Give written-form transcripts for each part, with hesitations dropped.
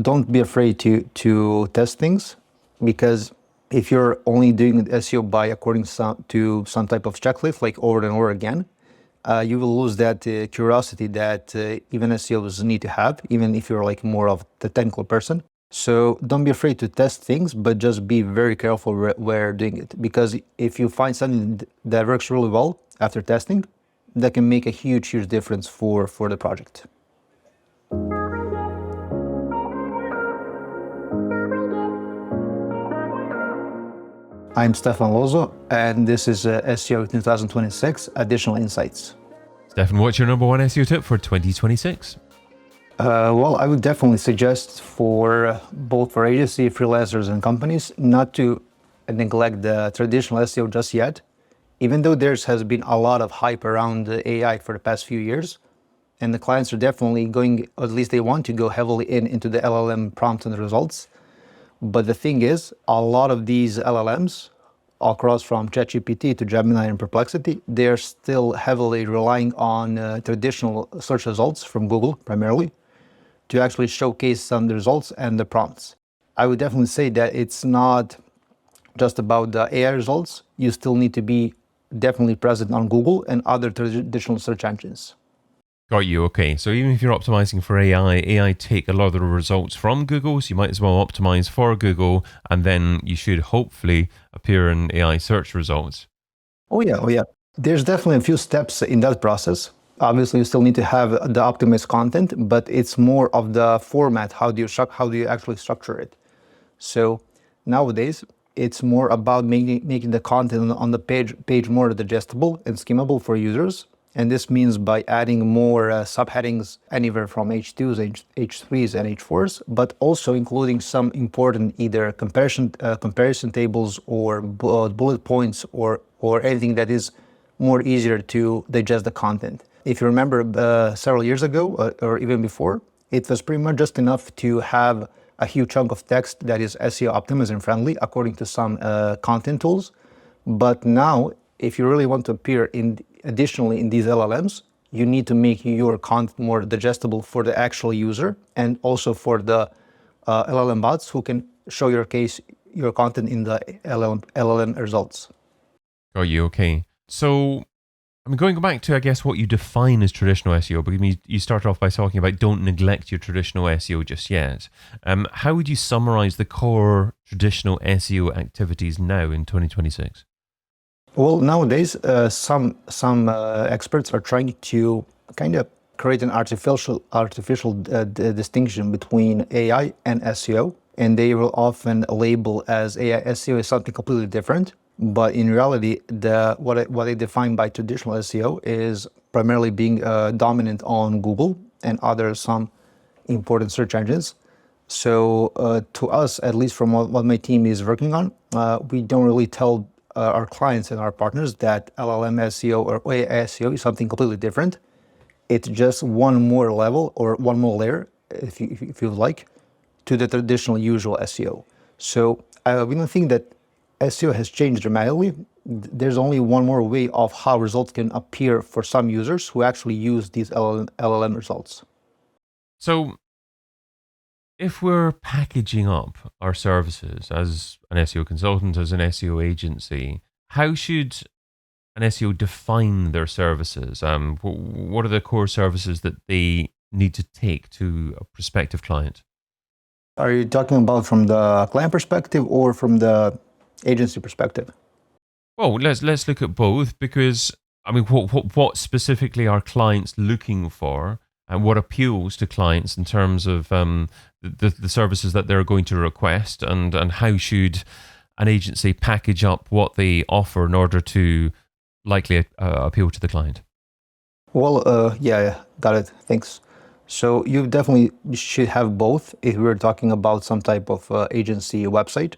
don't be afraid to test things, because if you're only doing SEO by according to some type of checklist, like over and over again, you will lose that curiosity that even SEOs need to have, even if you're like more of the technical person. So don't be afraid to test things, but just be very careful where doing it. Because if you find something that works really well after testing, that can make a huge difference for the project. I'm Stefan Lozo, and this is SEO 2026 Additional Insights. Stefan, what's your number one SEO tip for 2026? Well, I would definitely suggest for both for agency, freelancers, and companies not to neglect the traditional SEO just yet. Even though there has been a lot of hype around the AI for the past few years, and the clients are definitely going, or at least they want to go heavily into the LLM prompts and results. But the thing is, a lot of these LLMs, across from ChatGPT to Gemini and Perplexity, they're still heavily relying on traditional search results from Google primarily to actually showcase some of the results and the prompts. I would definitely say that it's not just about the AI results. You still need to be definitely present on Google and other traditional search engines. Got you. Okay. So even if you're optimizing for AI take a lot of the results from Google, so you might as well optimize for Google, and then you should hopefully appear in AI search results. Oh yeah. There's definitely a few steps in that process. Obviously, you still need to have the optimized content, but it's more of the format. How do you actually structure it? So nowadays, it's more about making the content on the page more digestible and skimmable for users. And this means by adding more subheadings anywhere from H2s, H3s, and H4s, but also including some important either comparison tables or bullet points or anything that is more easier to digest the content. If you remember several years ago or even before, it was pretty much just enough to have a huge chunk of text that is SEO optimism friendly according to some content tools. But now, if you really want to appear additionally in these LLMs, you need to make your content more digestible for the actual user and also for the LLM bots who can show your content in the LLM results. Got you. Okay. So I'm going back to, I guess, what you define as traditional SEO, because you started off by talking about don't neglect your traditional SEO just yet. How would you summarize the core traditional SEO activities now in 2026? Well, nowadays, some experts are trying to kind of create an artificial distinction between AI and SEO, and they will often label as AI SEO is something completely different. But in reality, what they define by traditional SEO is primarily being dominant on Google and some important search engines. So to us, at least from what my team is working on, we don't really tell our clients and our partners that LLM SEO or AI SEO is something completely different. It's just one more level or one more layer, if you like, to the traditional usual SEO. So we don't think that SEO has changed dramatically. There's only one more way of how results can appear for some users who actually use these LLM results. So if we're packaging up our services as an SEO consultant, as an SEO agency, how should an SEO define their services? What are the core services that they need to take to a prospective client? Are you talking about from the client perspective or from the agency perspective? Well, let's look at both, because I mean, what specifically are clients looking for, and what appeals to clients in terms of the services that they're going to request, and how should an agency package up what they offer in order to likely appeal to the client? Well, yeah, got it. Thanks. So you definitely should have both if we're talking about some type of agency website.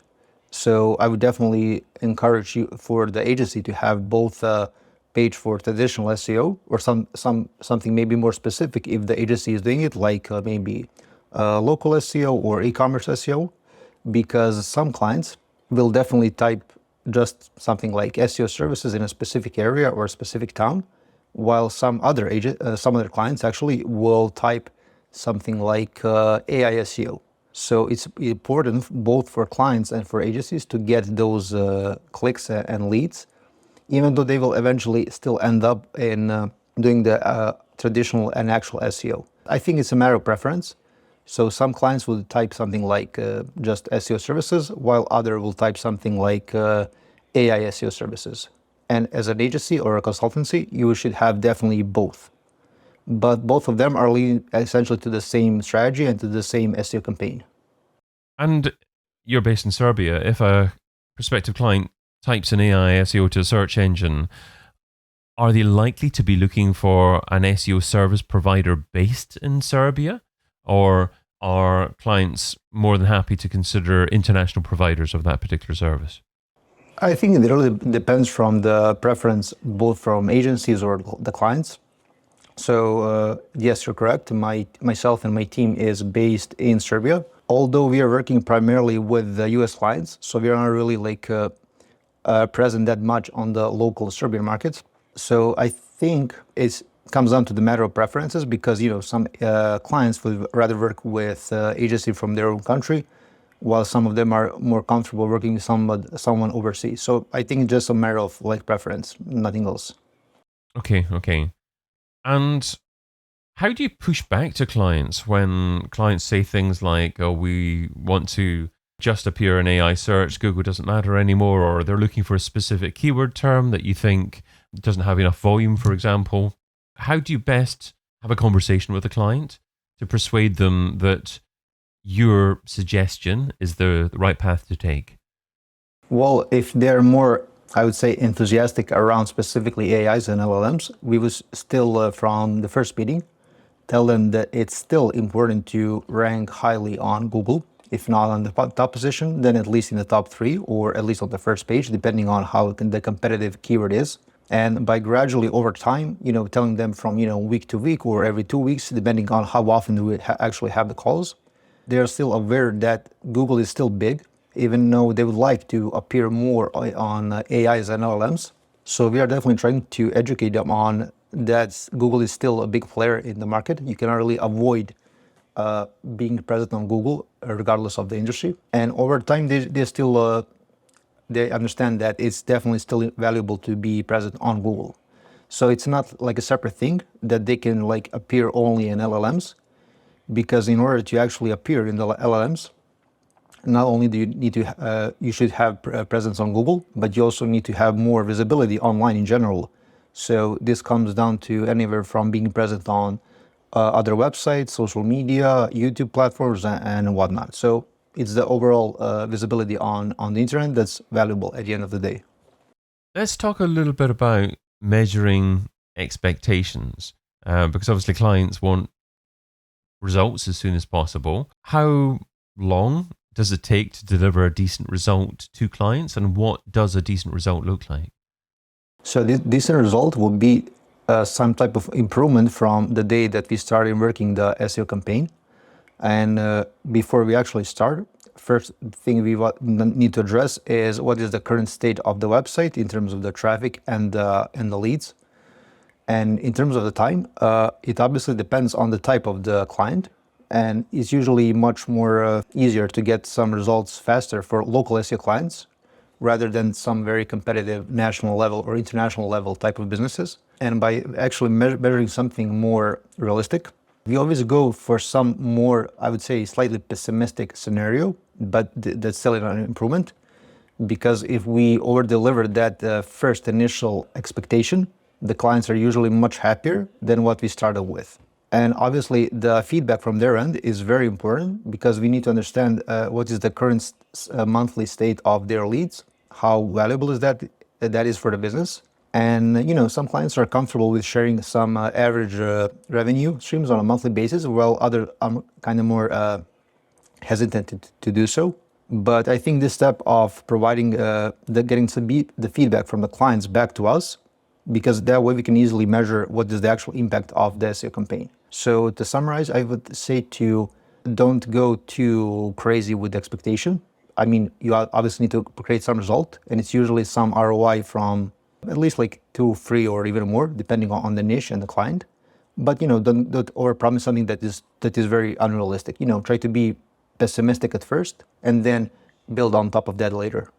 So I would definitely encourage you for the agency to have both a page for traditional SEO or something maybe more specific if the agency is doing it, like maybe local SEO or e-commerce SEO, because some clients will definitely type just something like SEO services in a specific area or a specific town, while some other clients actually will type something like AI SEO. So it's important both for clients and for agencies to get those clicks and leads, even though they will eventually still end up in doing the traditional and actual SEO. I think it's a matter of preference. So some clients will type something like just SEO services, while other will type something like AI SEO services. And as an agency or a consultancy, you should have definitely both. But both of them are leading essentially to the same strategy and to the same SEO campaign. And you're based in Serbia. If a prospective client types in AI SEO to a search engine, are they likely to be looking for an SEO service provider based in Serbia? Or are clients more than happy to consider international providers of that particular service? I think it really depends from the preference, both from agencies or the clients. So yes, you're correct. Myself and my team is based in Serbia, although we are working primarily with the US clients. So we are not really present that much on the local Serbian markets. So I think it comes down to the matter of preferences, because some clients would rather work with agency from their own country, while some of them are more comfortable working with someone overseas. So I think it's just a matter of preference, nothing else. Okay. And how do you push back to clients when clients say things like, oh, we want to just appear in AI search, Google doesn't matter anymore, or they're looking for a specific keyword term that you think doesn't have enough volume, for example? How do you best have a conversation with a client to persuade them that your suggestion is the right path to take? Well, if they're more, I would say, enthusiastic around specifically AIs and LLMs, we would still, from the first meeting, tell them that it's still important to rank highly on Google. If not on the top position, then at least in the top 3, or at least on the first page, depending on how the competitive keyword is. And by gradually over time, telling them from week to week or every 2 weeks, depending on how often we actually have the calls, they are still aware that Google is still big, even though they would like to appear more on AIs and LLMs. So we are definitely trying to educate them on that Google is still a big player in the market. You cannot really avoid being present on Google, regardless of the industry. And over time, they understand that it's definitely still valuable to be present on Google. So it's not like a separate thing that they can appear only in LLMs, because in order to actually appear in the LLMs, not only do you need to you should have presence on Google, but you also need to have more visibility online in general. So this comes down to anywhere from being present on other websites, social media, YouTube platforms, and whatnot. So it's the overall visibility on the internet that's valuable at the end of the day. Let's talk a little bit about measuring expectations, because obviously clients want results as soon as possible. How long does it take to deliver a decent result to clients, and what does a decent result look like? So this decent result will be some type of improvement from the day that we started working the SEO campaign. And before we actually start, first thing we need to address is what is the current state of the website in terms of the traffic and the leads. And in terms of the time, it obviously depends on the type of the client. And it's usually much more easier to get some results faster for local SEO clients rather than some very competitive national level or international level type of businesses. And by actually measuring something more realistic, we always go for some more, I would say, slightly pessimistic scenario, but that's still an improvement. Because if we over-deliver that first initial expectation, the clients are usually much happier than what we started with. And obviously, the feedback from their end is very important, because we need to understand what is the current monthly state of their leads, how valuable is that is for the business. And some clients are comfortable with sharing some average revenue streams on a monthly basis, while others are kind of more hesitant to do so. But I think this step of providing getting the feedback from the clients back to us, because that way we can easily measure what is the actual impact of the SEO campaign. So to summarize, I would say to don't go too crazy with the expectation. I mean, you obviously need to create some result, and it's usually some ROI from at least 2, 3, or even more, depending on the niche and the client. But don't overpromise something that is very unrealistic. Try to be pessimistic at first and then build on top of that later.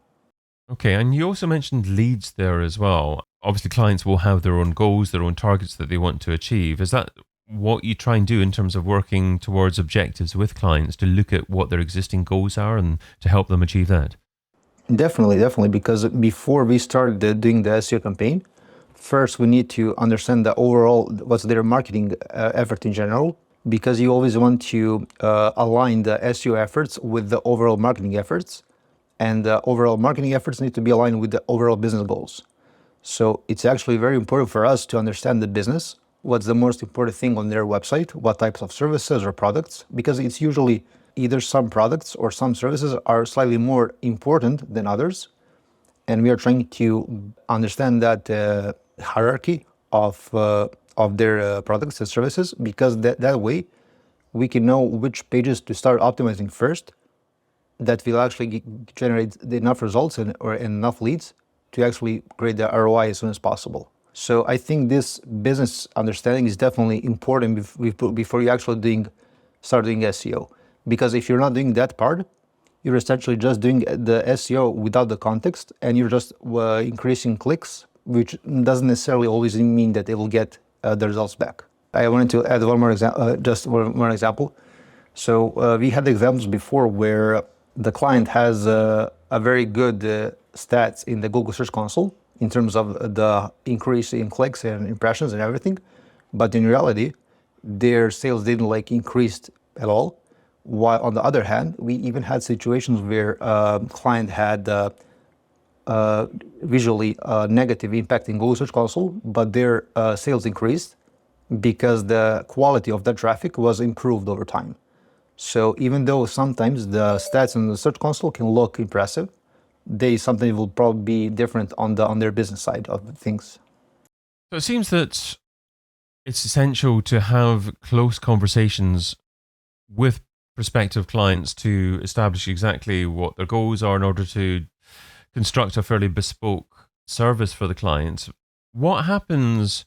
Okay, and you also mentioned leads there as well. Obviously, clients will have their own goals, their own targets that they want to achieve. Is that what you try and do in terms of working towards objectives with clients, to look at what their existing goals are and to help them achieve that? Definitely, because before we start doing the SEO campaign, first we need to understand the overall, what's their marketing effort in general, because you always want to align the SEO efforts with the overall marketing efforts, and the overall marketing efforts need to be aligned with the overall business goals. So it's actually very important for us to understand the business, what's the most important thing on their website, what types of services or products, because it's usually either some products or some services are slightly more important than others. And we are trying to understand that hierarchy of their products and services, because that way we can know which pages to start optimizing first that will actually generate enough results or enough leads to actually create the ROI as soon as possible. So I think this business understanding is definitely important before you actually start doing SEO. Because if you're not doing that part, you're essentially just doing the SEO without the context, and you're just increasing clicks, which doesn't necessarily always mean that they will get the results back. I wanted to add one more example, just one more example. So we had examples before where the client has a very good stats in the Google Search Console in terms of the increase in clicks and impressions and everything, but in reality, their sales didn't increased at all. While on the other hand, we even had situations where client had visually negative impact in Google Search Console, but their sales increased because the quality of that traffic was improved over time. So even though sometimes the stats in the Search Console can look impressive, they sometimes will probably be different on their business side of things. So it seems that it's essential to have close conversations with prospective clients to establish exactly what their goals are in order to construct a fairly bespoke service for the clients. What happens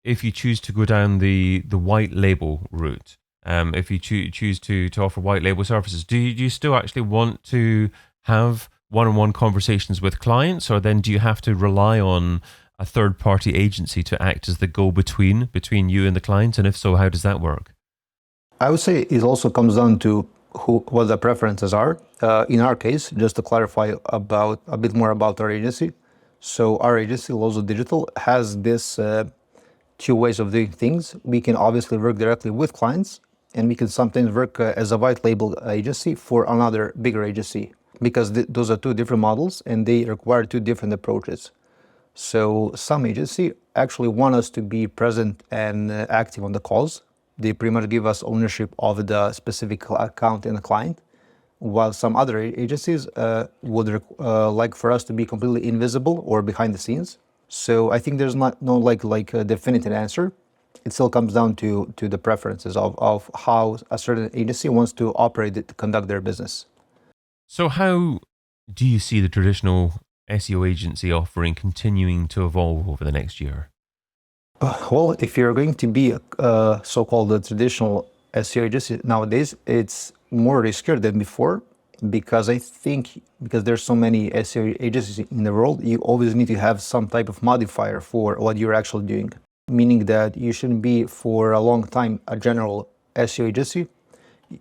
if you choose to go down the white label route? If you choose to offer white label services, do you still actually want to have one-on-one conversations with clients, or then do you have to rely on a third-party agency to act as the go-between between you and the client? And if so, how does that work? I would say it also comes down to what the preferences are. In our case, just to clarify a bit more about our agency. So our agency, Lozo Digital, has this two ways of doing things. We can obviously work directly with clients, and we can sometimes work as a white label agency for another bigger agency, because those are two different models and they require two different approaches. So some agency actually want us to be present and active on the calls. They pretty much give us ownership of the specific account and the client, while some other agencies would like for us to be completely invisible or behind the scenes. So I think there's no a definitive answer. It still comes down to the preferences of how a certain agency wants to operate it, to conduct their business. So how do you see the traditional SEO agency offering continuing to evolve over the next year? Well, if you're going to be a so-called traditional SEO agency nowadays, it's more riskier than before, because I think because there's so many SEO agencies in the world, you always need to have some type of modifier for what you're actually doing. Meaning that you shouldn't be for a long time a general SEO agency.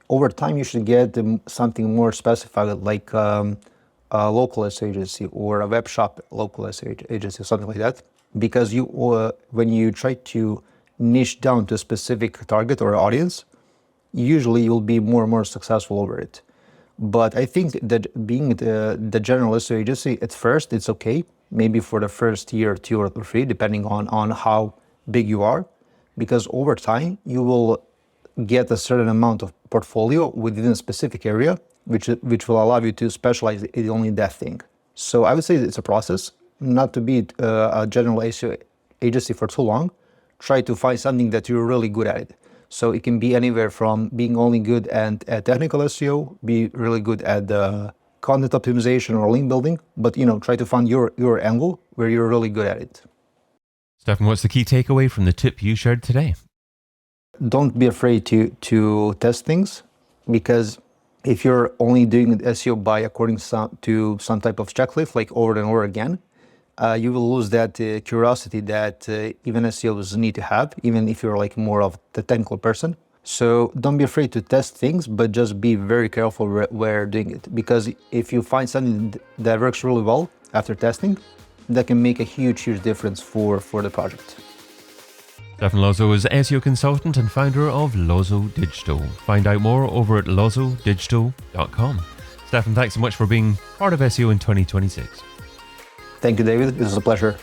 Over time, you should get something more specified, like a local SEO agency or a web shop local SEO agency, something like that. Because when you try to niche down to a specific target or audience, usually you'll be more and more successful over it. But I think that being the general SEO agency, at first, it's okay. Maybe for the first year, 2 or 3, depending on how big you are. Because over time, you will get a certain amount of portfolio within a specific area, which will allow you to specialize in only that thing. So I would say it's a process. Not to be a general SEO agency for too long. Try to find something that you're really good at it. So it can be anywhere from being only good at technical SEO, be really good at content optimization or link building, but try to find your angle where you're really good at it. Stefan, what's the key takeaway from the tip you shared today? Don't be afraid to test things, because If you're only doing SEO by according to some type of checklist, like over and over again, you will lose that curiosity that even SEOs need to have, even if you're like more of the technical person. So don't be afraid to test things, but just be very careful where doing it. Because if you find something that works really well after testing, that can make a huge difference for the project. Stefan Lozo is SEO consultant and founder of Lozo Digital. Find out more over at lozodigital.com. Stefan, thanks so much for being part of SEO in 2026. Thank you, David. It was a pleasure.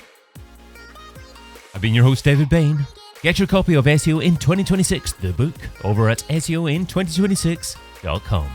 I've been your host, David Bain. Get your copy of SEO in 2026, the book, over at SEOin2026.com.